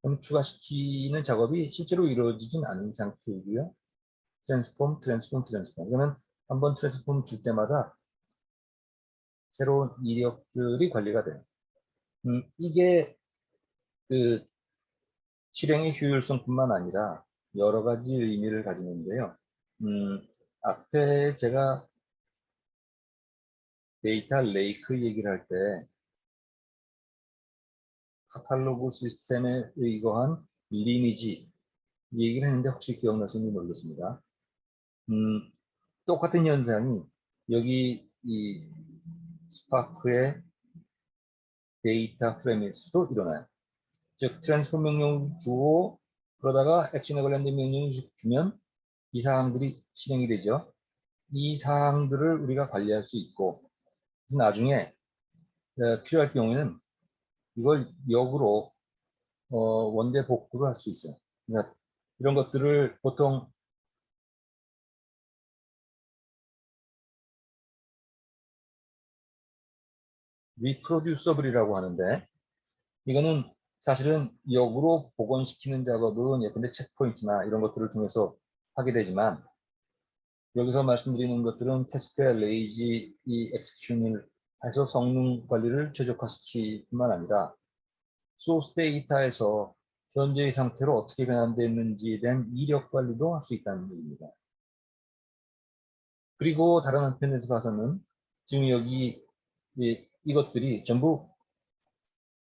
그럼 추가시키는 작업이 실제로 이루어지진 않은 상태이고요. 트랜스폼. 그러면 한번 트랜스폼 줄 때마다 새로운 이력들이 관리가 돼요. 이게 그 실행의 효율성뿐만 아니라 여러 가지 의미를 가지는데요. 앞에 제가 데이터 레이크 얘기를 할 때 카탈로그 시스템에 의거한 리니지 얘기를 했는데 혹시 기억나시는지 모르겠습니다. 똑같은 현상이 여기 이 스파크의 데이터 프레임에서도 일어나요. 즉 트랜스폼 명령 주고 그러다가 액션에 관련된 명령을 주면 이 사항들이 실행이 되죠. 이 사항들을 우리가 관리할 수 있고 나중에 필요할 경우에는 이걸 역으로 원대 복구를 할 수 있어요. 그러니까 이런 것들을 보통 리프로듀서블이라고 하는데 이거는 사실은 역으로 복원시키는 작업은 예컨대 체크포인트나 이런 것들을 통해서 하게 되지만 여기서 말씀드리는 것들은 태스크의 레이지 이 엑스큐션을 해서 성능 관리를 최적화시키뿐만 아니라 소스 데이터에서 현재의 상태로 어떻게 변환됐는지에 대한 이력 관리도 할 수 있다는 얘기입니다. 그리고 다른 한편에서 봐서는 지금 여기 이것들이 전부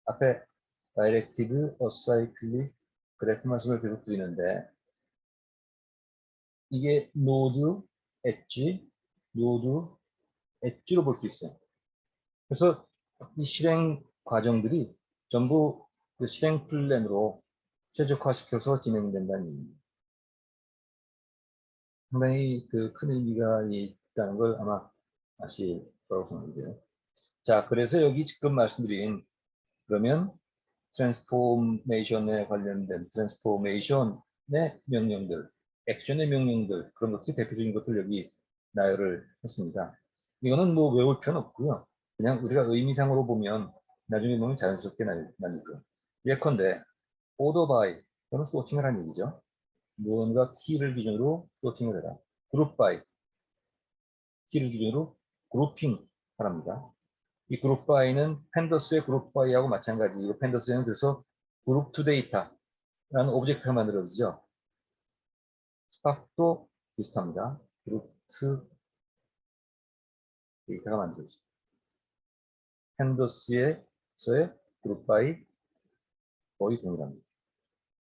앞에 다이렉티브, 어사이클릭, 그래프 말씀을 계속 드리는데 이게 노드, 엣지, 노드, 엣지로 볼 수 있어요. 그래서 이 실행 과정들이 전부 그 실행 플랜으로 최적화시켜서 진행된다는 얘기입니다. 상당히 그 큰 의미가 있다는 걸 아마 아실 거라고 생각해요. 자, 그래서 여기 지금 말씀드린 그러면 트랜스포메이션에 관련된 트랜스포메이션의 명령들, 액션의 명령들 그런 것들이 대표적인 것들 여기 나열을 했습니다. 이거는 뭐 외울 필요는 없고요. 그냥 우리가 의미상으로 보면 나중에 보면 자연스럽게 나닐 거예요. 예컨대 order by 또는 소팅을 하는 얘기죠. 무언가 키를 기준으로 소팅을 해라. 그룹 by 키를 기준으로 그룹핑 하랍니다. 이 그룹 바이는 팬더스의 그룹 바이하고 마찬가지이고 팬더스에는 그래서 그룹 투 데이터라는 오브젝트가 만들어지죠. 스팍도 비슷합니다. 그룹 투 데이터가 만들어지죠. 팬더스에서의 그룹 바이 거의 동일합니다.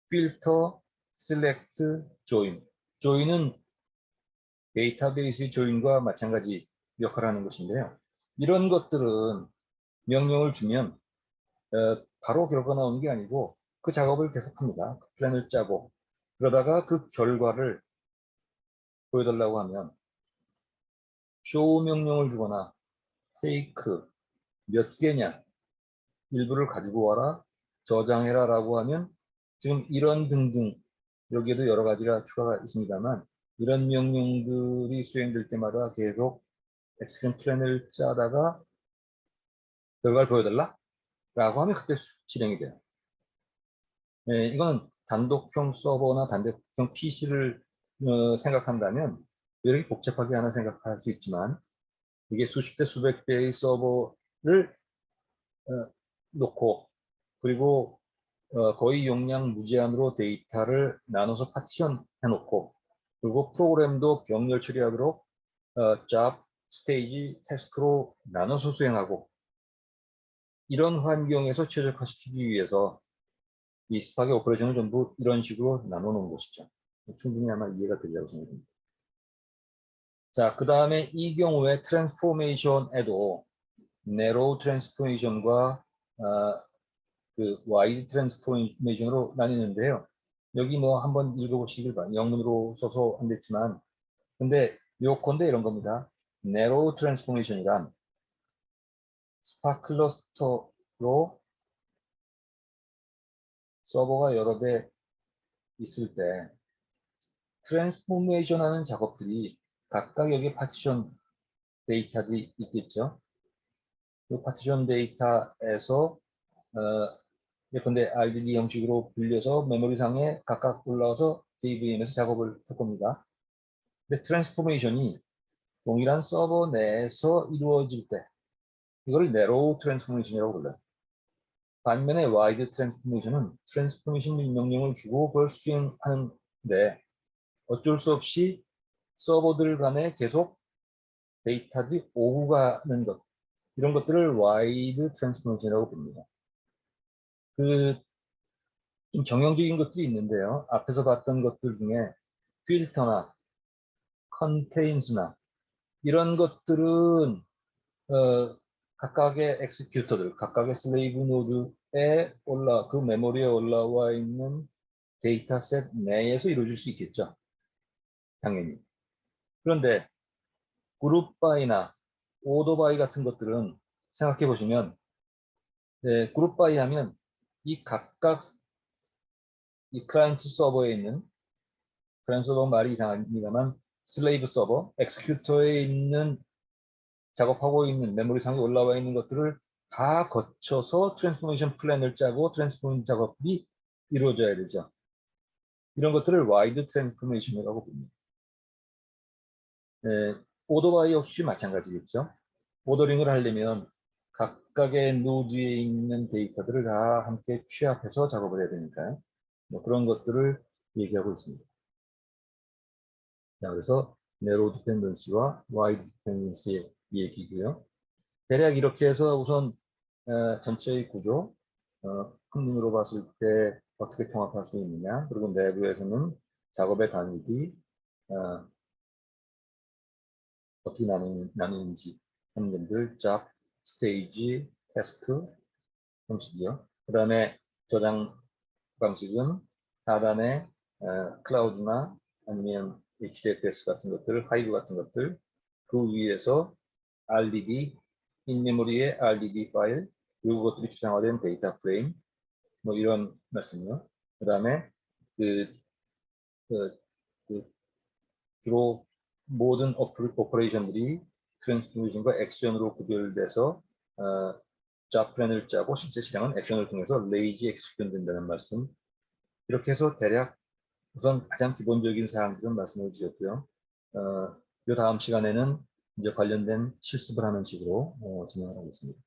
필터, 셀렉트, 조인. 조인은 데이터베이스의 조인과 마찬가지 역할을 하는 것인데요. 이런 것들은 명령을 주면 바로 결과 나오는 게 아니고 그 작업을 계속합니다. 플랜을 짜고 그러다가 그 결과를 보여달라고 하면 show 명령을 주거나 take 몇 개냐 일부를 가지고 와라 저장해라 라고 하면 지금 이런 등등 여기에도 여러 가지가 추가가 있습니다만 이런 명령들이 수행될 때마다 계속 엑스큐션 플랜을 짜다가 결과를 보여달라 라고 하면 그때 실행이 돼요. 네, 이건 단독형 서버나 단독형 PC를 생각한다면 이렇게 복잡하게 하나 생각할 수 있지만 이게 수십 대 수백 대의 서버를 놓고 그리고 거의 용량 무제한으로 데이터를 나눠서 파티션 해놓고 그리고 프로그램도 병렬 처리하도록 job, 스테이지, 태스크로 나눠서 수행하고 이런 환경에서 최적화시키기 위해서 이 스파크 오퍼레이션을 전부 이런 식으로 나눠놓은 것이죠. 충분히 아마 이해가 되리라고 생각합니다. 자, 그 다음에 이 경우에 트랜스포메이션에도 네로우 트랜스포메이션과 그 와이드 트랜스포메이션으로 나뉘는데요. 여기 뭐 한번 읽어보시길 바랍니다. 영문으로 써서 안 됐지만 근데 요건데 이런 겁니다. 네로우 트랜스포메이션이란 스파크 클러스터로 서버가 여러 대 있을 때 트랜스포메이션 하는 작업들이 각각 여기 파티션 데이터들이 있겠죠. 이 파티션 데이터에서 예컨대 RDD 형식으로 불려서 메모리상에 각각 올라와서 JVM에서 작업을 할 겁니다. 근데 트랜스포메이션이 동일한 서버 내에서 이루어질 때 이걸 네로우 트랜스포메이션이라고 불러요. 반면에 와이드 트랜스포메이션은 트랜스포메이션 명령을 주고 그걸 수행하는데 어쩔 수 없이 서버들 간에 계속 데이터들이 오고 가는 것 이런 것들을 와이드 트랜스포메이션이라고 봅니다. 그 좀 정형적인 것들이 있는데요. 앞에서 봤던 것들 중에 필터나 컨테인스나 이런 것들은 각각의 엑스큐터들, 각각의 슬레이브 노드에 그 메모리에 올라와 있는 데이터셋 내에서 이루어질 수 있겠죠. 당연히. 그런데 그룹 바이나 오더 바이 같은 것들은 생각해 보시면 그룹 바이 하면 이 각각 이 클라이언트 서버에 있는 클라이언트 서버 말이 이상합니다만 슬레이브 서버, 엑스큐터에 있는 작업하고 있는 메모리상에 올라와 있는 것들을 다 거쳐서 트랜스포메이션 플랜을 짜고 트랜스포메이션 작업이 이루어져야 되죠. 이런 것들을 와이드 트랜스포메이션이라고 봅니다. 오더바이 역시 마찬가지겠죠. 오더링을 하려면 각각의 노드에 있는 데이터들을 다 함께 취합해서 작업을 해야 되니까요. 뭐 그런 것들을 얘기하고 있습니다. 자, 그래서 narrow dependency와 wide dependency의 얘기고요. 대략 이렇게 해서 우선 전체의 구조, 큰 눈으로 봤을 때 어떻게 통합할 수 있느냐, 그리고 내부에서는 작업의 단위들이 어떻게 나누는지 하는 점들, job, stage, task 형식이요. 그 다음에 저장 방식은 하단에 클라우드나 아니면 HDFS 같은 것들, 하이브 같은 것들, 그 위에서 RDD, 인메모리의 RDD 파일, 이것들이 추상화된 데이터 프레임, 뭐 이런 말씀이요. 그 다음에 그, 그, 그 주로 모든 오퍼레이션들이 트랜스포메이션과 액션으로 구별돼서 잡 플랜을 짜고 실제 실행은 액션을 통해서 레이지 엑스큐션 된다는 말씀. 이렇게 해서 대략 우선 가장 기본적인 사항들은 말씀을 드렸고요. 이 다음 시간에는 이제 관련된 실습을 하는 식으로 진행을 하겠습니다.